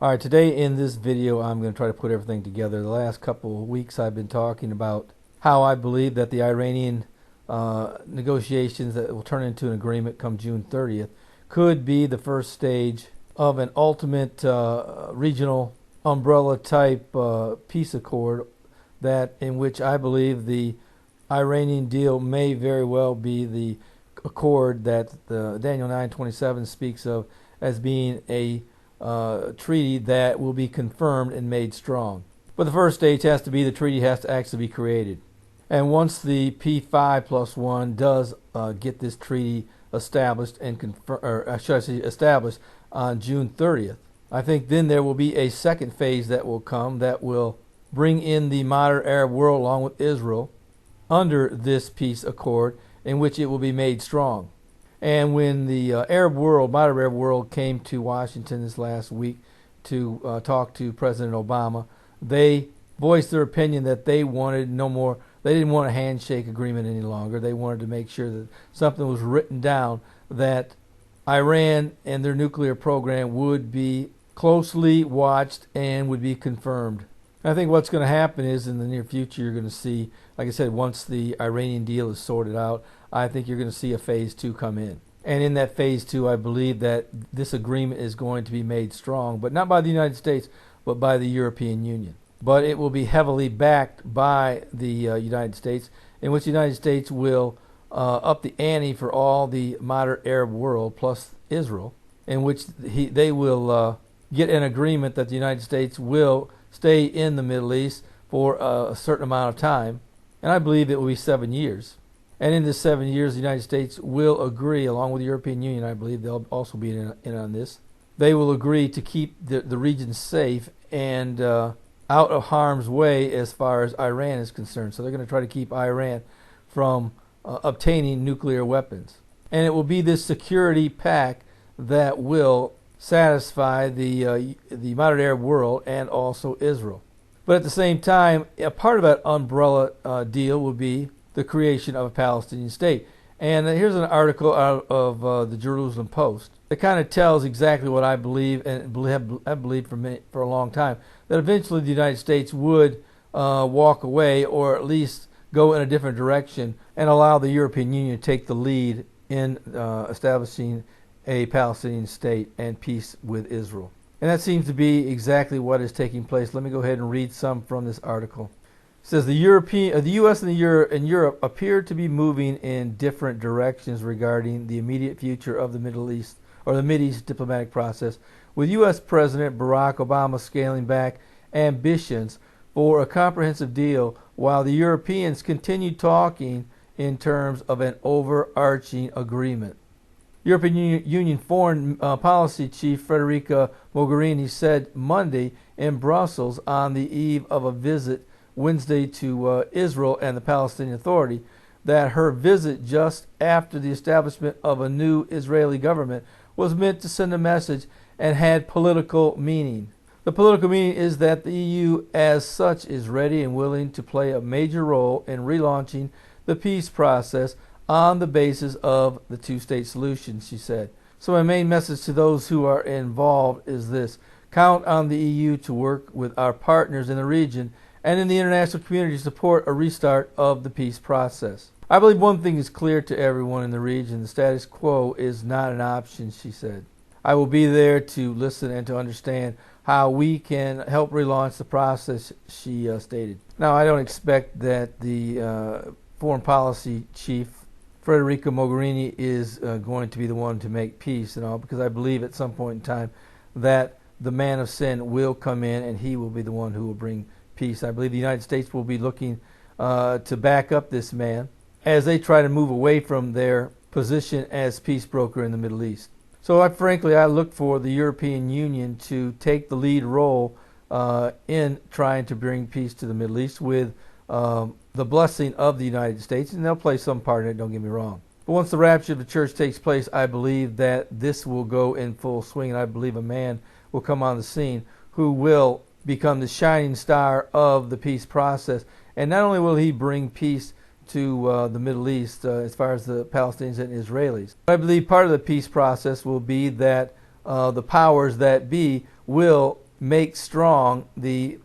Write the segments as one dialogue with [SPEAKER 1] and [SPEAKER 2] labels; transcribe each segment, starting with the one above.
[SPEAKER 1] Alright, today in this video I'm going to try to put everything together. The last couple of weeks I've been talking about how I believe that the Iranian negotiations that will turn into an agreement come June 30th could be the first stage of an ultimate regional umbrella type peace accord, that in which I believe the Iranian deal may very well be the accord that the Daniel 9:27 speaks of as being a treaty that will be confirmed and made strong. But the first stage has to be the treaty has to actually be created. And once the P5+1 does get this treaty established and established on June 30th, I think then there will be a second phase that will come that will bring in the modern Arab world along with Israel under this peace accord, in which it will be made strong. And when the modern Arab world came to Washington this last week to talk to President Obama, they voiced their opinion that they wanted no more. They didn't want a handshake agreement any longer. They wanted to make sure that something was written down that Iran and their nuclear program would be closely watched and would be confirmed. I think what's going to happen is in the near future you're going to see, like I said, once the Iranian deal is sorted out, I think you're going to see a phase 2 come in. And in that phase 2, I believe that this agreement is going to be made strong, but not by the United States, but by the European Union. But it will be heavily backed by the United States, in which the United States will up the ante for all the modern Arab world plus Israel, in which they will get an agreement that the United States will stay in the Middle East for a certain amount of time, and I believe it will be 7 years. And in this 7 years, the United States will agree, along with the European Union, I believe they'll also be in on this. They will agree to keep the region safe and out of harm's way as far as Iran is concerned. So they're going to try to keep Iran from obtaining nuclear weapons. And it will be this security pact that will satisfy the modern Arab world and also Israel. But at the same time, a part of that umbrella deal will be the creation of a Palestinian state. And here's an article out of the Jerusalem Post that kind of tells exactly what I believe, and have believed for a long time, that eventually the United States would walk away, or at least go in a different direction, and allow the European Union to take the lead in establishing a Palestinian state and peace with Israel. And that seems to be exactly what is taking place. Let me go ahead and read some from this article. It says the U.S. and Europe appear to be moving in different directions regarding the immediate future of the Middle East, or the Mideast diplomatic process, with U.S. President Barack Obama scaling back ambitions for a comprehensive deal, while the Europeans continue talking in terms of an overarching agreement. European Union Foreign Policy Chief Federica Mogherini said Monday in Brussels on the eve of a visit Wednesday to Israel and the Palestinian Authority that her visit just after the establishment of a new Israeli government was meant to send a message and had political meaning. The political meaning is that the EU as such is ready and willing to play a major role in relaunching the peace process on the basis of the two-state solution, she said. So my main message to those who are involved is this: count on the EU to work with our partners in the region and in the international community to support a restart of the peace process. I believe one thing is clear to everyone in the region: the status quo is not an option, she said. I will be there to listen and to understand how we can help relaunch the process, she stated. Now, I don't expect that the foreign policy chief, Federica Mogherini, is going to be the one to make peace and all, because I believe at some point in time that the man of sin will come in and he will be the one who will bring peace. I believe the United States will be looking to back up this man as they try to move away from their position as peace broker in the Middle East. So frankly, I look for the European Union to take the lead role in trying to bring peace to the Middle East with the blessing of the United States, and they'll play some part in it, don't get me wrong. But once the rapture of the church takes place, I believe that this will go in full swing, and I believe a man will come on the scene who will become the shining star of the peace process. And not only will he bring peace to the Middle East as far as the Palestinians and Israelis, but I believe part of the peace process will be that the powers that be will make strong the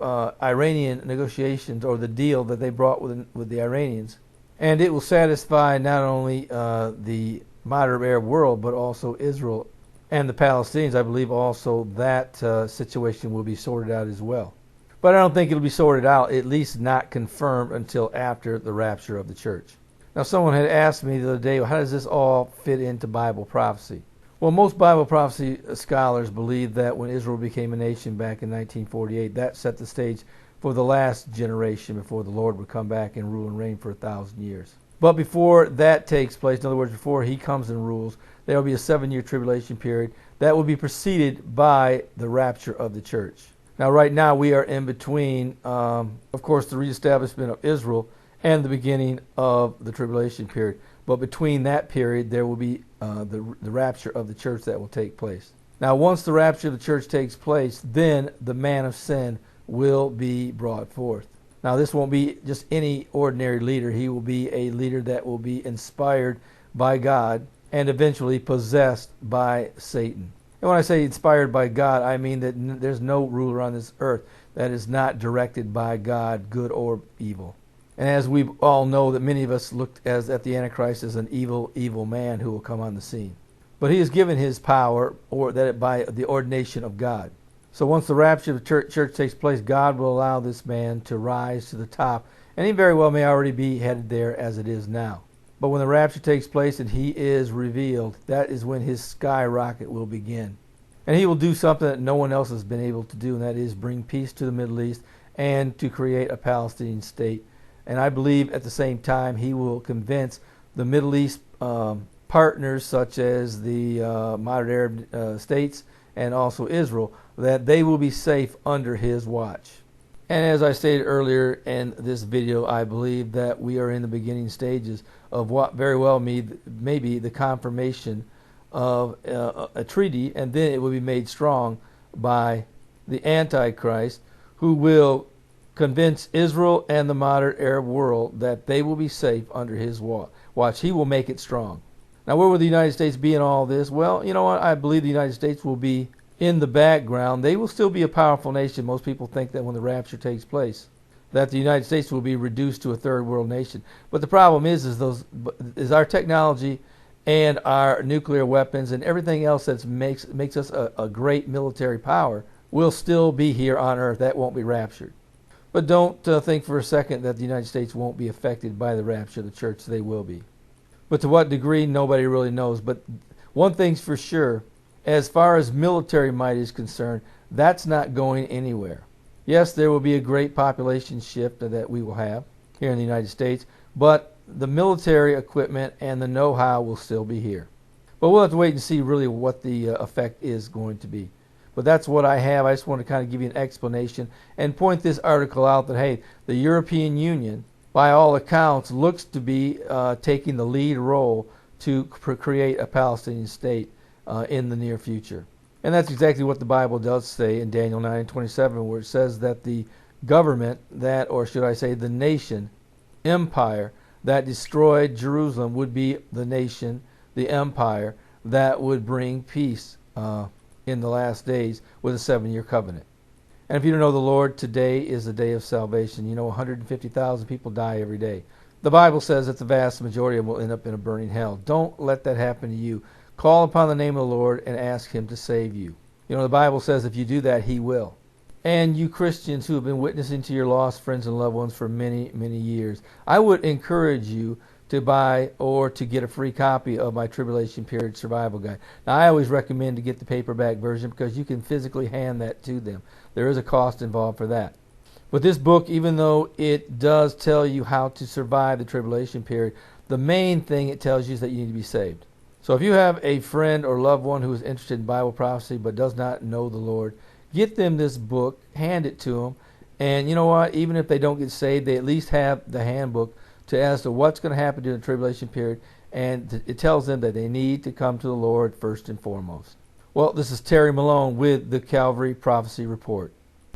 [SPEAKER 1] Iranian negotiations, or the deal that they brought with the Iranians. And it will satisfy not only the moderate Arab world, but also Israel and the Palestinians. I believe also that situation will be sorted out as well. But I don't think it'll be sorted out, at least not confirmed, until after the rapture of the church. Now, someone had asked me the other day, well, how does this all fit into Bible prophecy? Well, most Bible prophecy scholars believe that when Israel became a nation back in 1948, that set the stage for the last generation before the Lord would come back and rule and reign for 1,000 years. But before that takes place, in other words, before he comes and rules, there will be a 7-year tribulation period that will be preceded by the rapture of the church. Now, right now, we are in between, of course, the reestablishment of Israel and the beginning of the tribulation period. But between that period, there will be the rapture of the church that will take place. Now, once the rapture of the church takes place, then the man of sin will be brought forth. Now, this won't be just any ordinary leader. He will be a leader that will be inspired by God and eventually possessed by Satan. And when I say inspired by God, I mean that there's no ruler on this earth that is not directed by God, good or evil. And as we all know, that many of us looked at the Antichrist as an evil, evil man who will come on the scene. But he is given his power, or that by the ordination of God. So once the rapture of the church takes place, God will allow this man to rise to the top. And he very well may already be headed there as it is now. But when the rapture takes place and he is revealed, that is when his skyrocket will begin. And he will do something that no one else has been able to do, and that is bring peace to the Middle East and to create a Palestinian state. And I believe at the same time he will convince the Middle East partners, such as the moderate Arab states and also Israel, that they will be safe under his watch. And as I stated earlier in this video, I believe that we are in the beginning stages of what very well may be the confirmation of a treaty, and then it will be made strong by the Antichrist, who will convince Israel and the moderate Arab world that they will be safe under his watch. He will make it strong. Now, where will the United States be in all this? Well, you know what? I believe the United States will be in the background. They will still be a powerful nation. Most people think that when the rapture takes place, that the United States will be reduced to a third world nation. But the problem is our technology and our nuclear weapons and everything else that makes us a great military power will still be here on earth. That won't be raptured. But don't think for a second that the United States won't be affected by the rapture of the church. They will be. But to what degree, nobody really knows. But one thing's for sure, as far as military might is concerned, that's not going anywhere. Yes, there will be a great population shift that we will have here in the United States, but the military equipment and the know-how will still be here. But we'll have to wait and see really what the effect is going to be. But that's what I have. I just want to kind of give you an explanation and point this article out that, hey, the European Union, by all accounts, looks to be taking the lead role to create a Palestinian state in the near future. And that's exactly what the Bible does say in Daniel 9:27, where it says that the government or should I say the nation, empire, that destroyed Jerusalem would be the nation, the empire, that would bring peace in the last days with a 7-year covenant. And if you don't know the Lord, today is the day of salvation. 150,000 people die every day. The Bible says that the vast majority of them will end up in a burning hell. Don't let that happen to you. Call upon the name of the Lord and ask him to save you. The Bible says if you do that, he will. And you Christians who have been witnessing to your lost friends and loved ones for many, many years, I would encourage you to buy or to get a free copy of my Tribulation Period Survival Guide. Now, I always recommend to get the paperback version because you can physically hand that to them. There is a cost involved for that. But this book, even though it does tell you how to survive the tribulation period, the main thing it tells you is that you need to be saved. So if you have a friend or loved one who is interested in Bible prophecy but does not know the Lord, get them this book, hand it to them, and you know what? Even if they don't get saved, they at least have the handbook as to what's going to happen during the tribulation period, and it tells them that they need to come to the Lord first and foremost. Well, this is Terry Malone with the Calvary Prophecy Report.